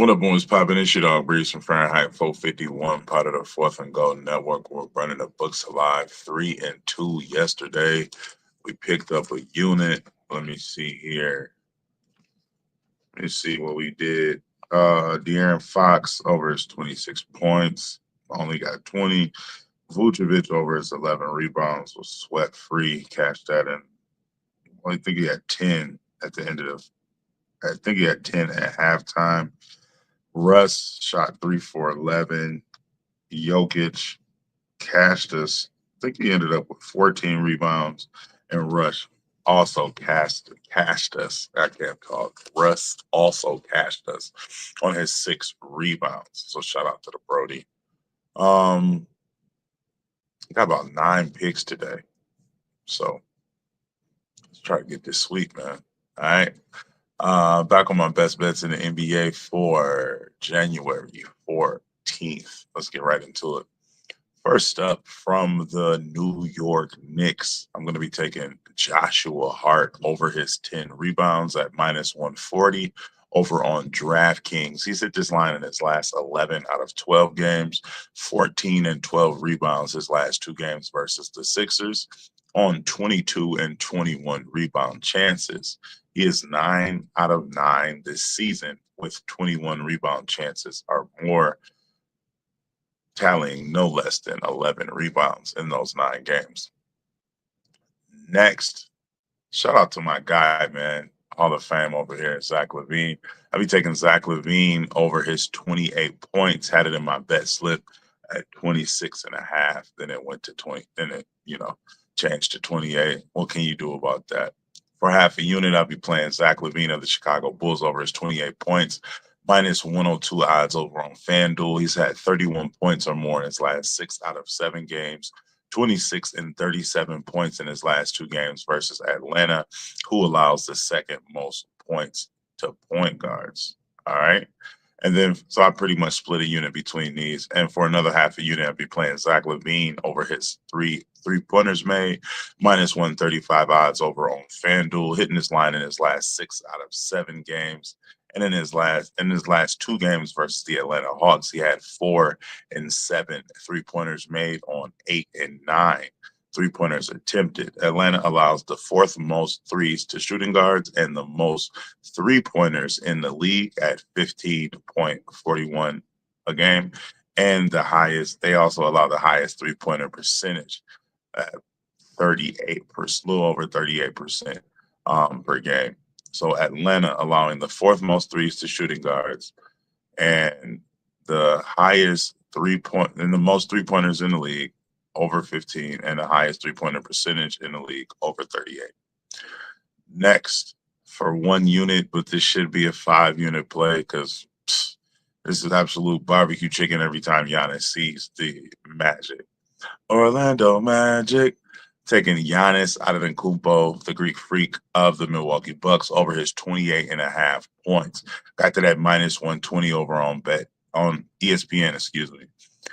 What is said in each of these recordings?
What up, boys? Popping this shit off. Breeze from Fahrenheit 451, part of the Fourth and Gold Network. We're running the books alive 3-2 yesterday. We picked up a unit. Let me see here. Let me see what we did. De'Aaron Fox over his 26 points. Only got 20. Vucevic over his 11 rebounds was sweat free. Cashed that in. I think he had 10 at the end of I think he had 10 at halftime. Russ shot 3 for 11. Jokic cashed us. I think he ended up with 14 rebounds. And Russ also cashed us. I can't talk. Russ also cashed us on his 6 rebounds. So shout out to the Brody. Um, got about 9 picks today. So let's try to get this sweep, man. All right. Back on my best bets in the NBA for January 14th. Let's get right into it. First up from the New York Knicks, I'm going to be taking Joshua Hart over his 10 rebounds at minus 140 over on DraftKings. He's hit this line in his last 11 out of 12 games, 14 and 12 rebounds his last 2 games versus the Sixers on 22 and 21 rebound chances. He is 9 out of 9 this season with 21 rebound chances or more, tallying no less than 11 rebounds in those 9 games. Next, shout out to my guy, man, Hall of Fame over here, Zach LaVine. I'll be taking Zach LaVine over his 28 points, had it in my bet slip at 26 and a half. Then it went to 20, then it, changed to 28. What can you do about that? For half a unit, I'll be playing Zach LaVine of the Chicago Bulls over his 28 points, minus 102 odds over on FanDuel. He's had 31 points or more in his last 6 out of 7 games, 26 and 37 points in his last 2 games versus Atlanta, who allows the second most points to point guards. All right. And then, so I pretty much split a unit between these. And for another half a unit, I'll be playing Zach LaVine over his three-pointers made, minus 135 odds over on FanDuel, hitting this line in his last 6 out of 7 games. And in his last 2 games versus the Atlanta Hawks, he had 4 and 7 3-pointers made on 8 and 9 3-pointers attempted. Atlanta allows the 4th most threes to shooting guards and the most 3-pointers in the league at 15.41 a game. And they also allow the highest 3-pointer percentage at 38%, a little over 38% per game. So Atlanta allowing the 4th most threes to shooting guards and the highest and the most 3-pointers in the league over 15 and the highest 3-pointer percentage in the league over 38. Next, for 1 unit, but this should be a 5-unit play because this is absolute barbecue chicken every time Giannis sees the Magic. Orlando Magic. Taking Giannis Antetokounmpo, the Greek freak of the Milwaukee Bucks, over his 28 and a half points. Got to that minus 120 over on ESPN, excuse me.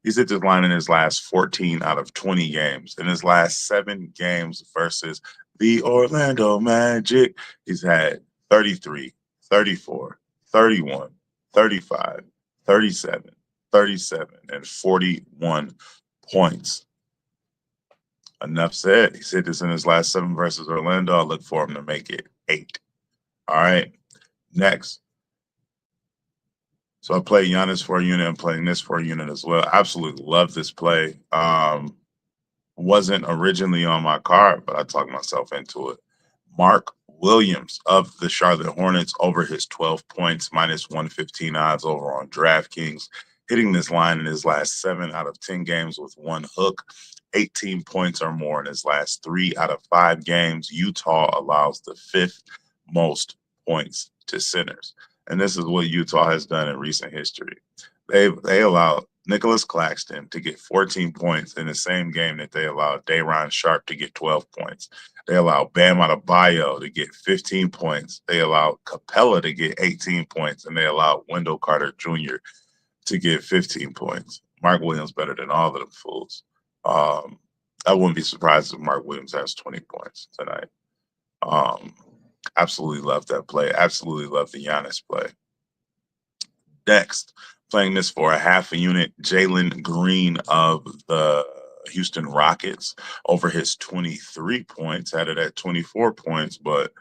He's hit this line in his last 14 out of 20 games. In his last 7 games versus the Orlando Magic, he's had 33, 34, 31, 35, 37, 37, and 41 points. Enough said. He said this in his last 7 versus Orlando. I look for him to make it 8. All right. Next. So I play Giannis for a unit. I'm playing this for a unit as well. Absolutely love this play. Wasn't originally on my card, but I talked myself into it. Mark Williams of the Charlotte Hornets over his 12 points, minus 115 odds over on DraftKings, hitting this line in his last 7 out of 10 games with 1 hook, 18 points or more in his last 3 out of 5 games. Utah allows the 5th most points to centers. And this is what Utah has done in recent history. They allowed Nicholas Claxton to get 14 points in the same game that they allowed Day'Ron Sharpe to get 12 points. They allowed Bam Adebayo to get 15 points. They allowed Capella to get 18 points, and they allowed Wendell Carter Jr. to get 15 points. Mark Williams better than all of them fools. I wouldn't be surprised if Mark Williams has 20 points tonight. Absolutely love that play. Absolutely love the Giannis play. Next, playing this for a half a unit, Jalen Green of the Houston Rockets over his 23 points, had it at 24 points, but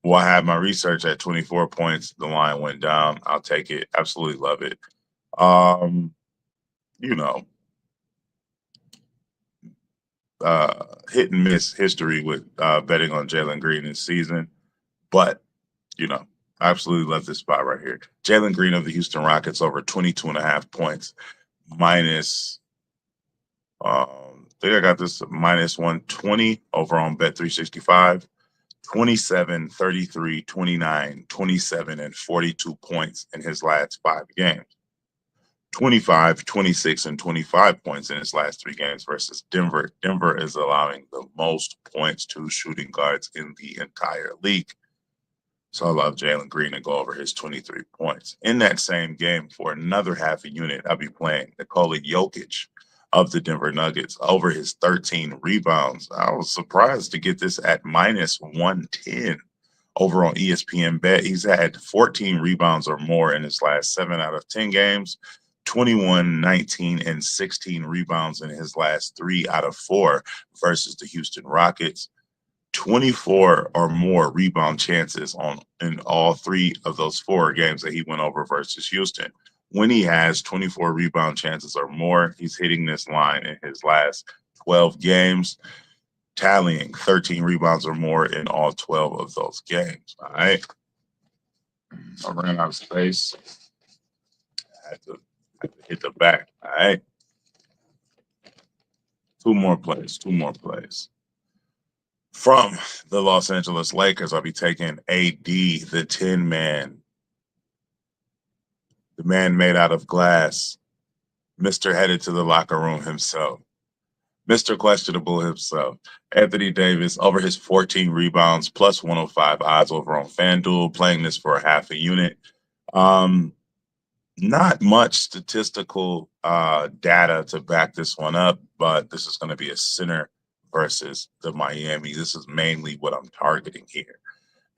well, I had my research at 24 points. The line went down. I'll take it. Absolutely love it. Um, you know, hit and miss history with betting on Jalen Green this season, but I absolutely love this spot right here. Jalen Green of the Houston Rockets over 22 and a half points, minus. I think I got this minus 120 over on Bet 365. 27, 33, 29, 27, and 42 points in his last 5 games. 25, 26, and 25 points in his last 3 games versus Denver. Denver is allowing the most points to shooting guards in the entire league. So I love Jalen Green to go over his 23 points. In that same game, for another half a unit, I'll be playing Nikola Jokic of the Denver Nuggets over his 13 rebounds. I was surprised to get this at minus 110 over on ESPN Bet. He's had 14 rebounds or more in his last 7 out of 10 games, 21, 19, and 16 rebounds in his last 3 out of 4 versus the Houston Rockets. 24 or more rebound chances in all 3 of those 4 games that he went over versus Houston. When he has 24 rebound chances or more, he's hitting this line in his last 12 games, tallying 13 rebounds or more in all 12 of those games. All right. I ran out of space. I had to hit the back. All right. 2 more plays. From the Los Angeles Lakers, I'll be taking AD, the 10-man, the man made out of glass, Mr. Headed to the locker room himself, Mr. Questionable himself, Anthony Davis, over his 14 rebounds, plus 105 odds over on FanDuel, playing this for a half a unit. Not much statistical data to back this one up, but this is going to be a center versus the Miami. This is mainly what I'm targeting here.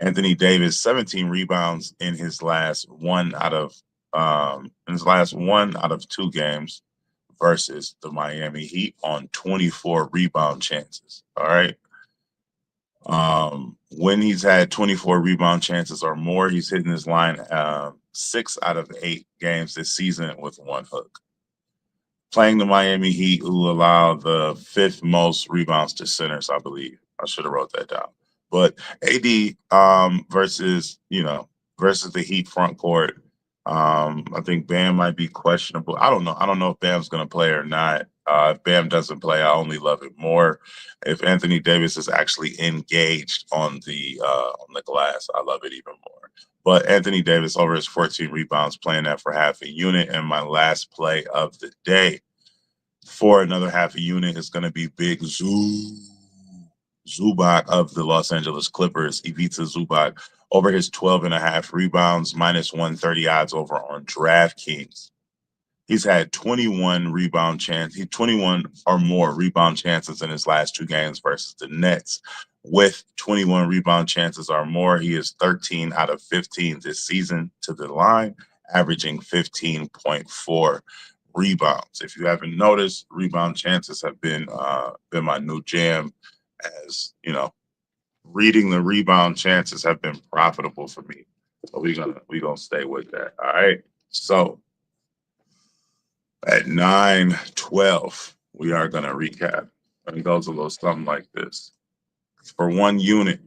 Anthony Davis, 17 rebounds in his last one out of 2 games versus the Miami Heat on 24 rebound chances. All right. When he's had 24 rebound chances or more, he's hitting his line 6 out of 8 games this season with 1 hook. Playing the Miami Heat, who allow the 5th most rebounds to centers, I believe. I should have wrote that down. But AD versus the Heat front court. I think Bam might be questionable. I don't know if Bam's going to play or not. If Bam doesn't play, I only love it more. If Anthony Davis is actually engaged on the glass, I love it even more. But Anthony Davis over his 14 rebounds, playing that for half a unit. And my last play of the day for another half a unit is going to be Big Zubac of the Los Angeles Clippers, Ivica Zubac, over his 12 and a half rebounds, minus 130 odds over on DraftKings. He's had 21 or more rebound chances in his last 2 games versus the Nets. With 21 rebound chances or more, he is 13 out of 15 this season to the line, averaging 15.4 rebounds. If you haven't noticed, rebound chances have been my new jam. As reading the rebound chances have been profitable for me. So we're gonna stay with that. All right. So at 9:12, we are gonna recap. And it goes a little something like this. For 1 unit,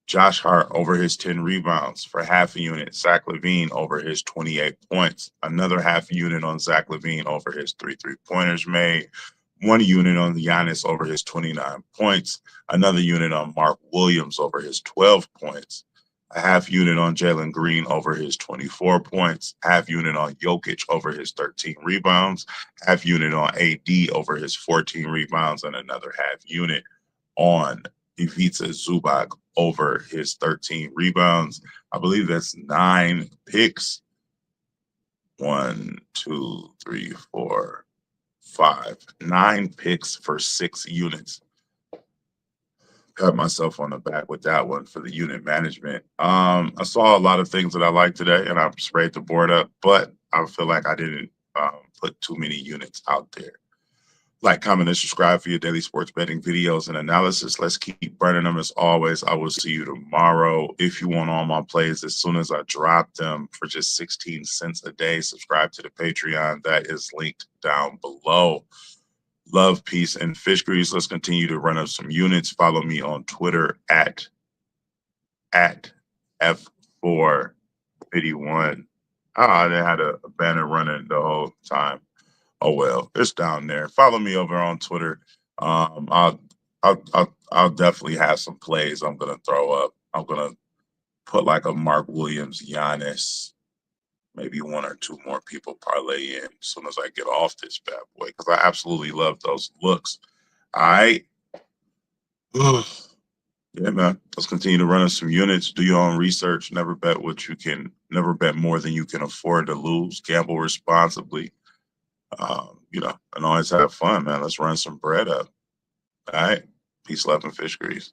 Josh Hart over his 10 rebounds. For half a unit, Zach LaVine over his 28 points. Another half unit on Zach LaVine over his 3 3-pointers made. 1 unit on Giannis over his 29 points. Another unit on Mark Williams over his 12 points. A half unit on Jalen Green over his 24 points. Half unit on Jokic over his 13 rebounds. Half unit on AD over his 14 rebounds. And another half unit on Ivica Zubac over his 13 rebounds. I believe that's 9 picks. 1, 2, 3, 4, 5. 9 picks for 6 units. Pat myself on the back with that one for the unit management. I saw a lot of things that I liked today, and I sprayed the board up, but I feel like I didn't put too many units out there. Like, comment, and subscribe for your daily sports betting videos and analysis. Let's keep burning them as always. I will see you tomorrow. If you want all my plays as soon as I drop them for just 16 cents a day, subscribe to the Patreon. That is linked down below. Love, peace, and fish grease. Let's continue to run up some units. Follow me on Twitter at F451. I had a banner running the whole time. Oh well, it's down there. Follow me over on Twitter. I'll definitely have some plays I'm gonna throw up. I'm gonna put like a Mark Williams, Giannis, maybe one or two more people parlay in as soon as I get off this bad boy because I absolutely love those looks. All right. Yeah, man. Let's continue to run some units. Do your own research. Never bet never bet more than you can afford to lose. Gamble responsibly. And always have fun, man. Let's run some bread up. All right. Peace, love, and fish grease.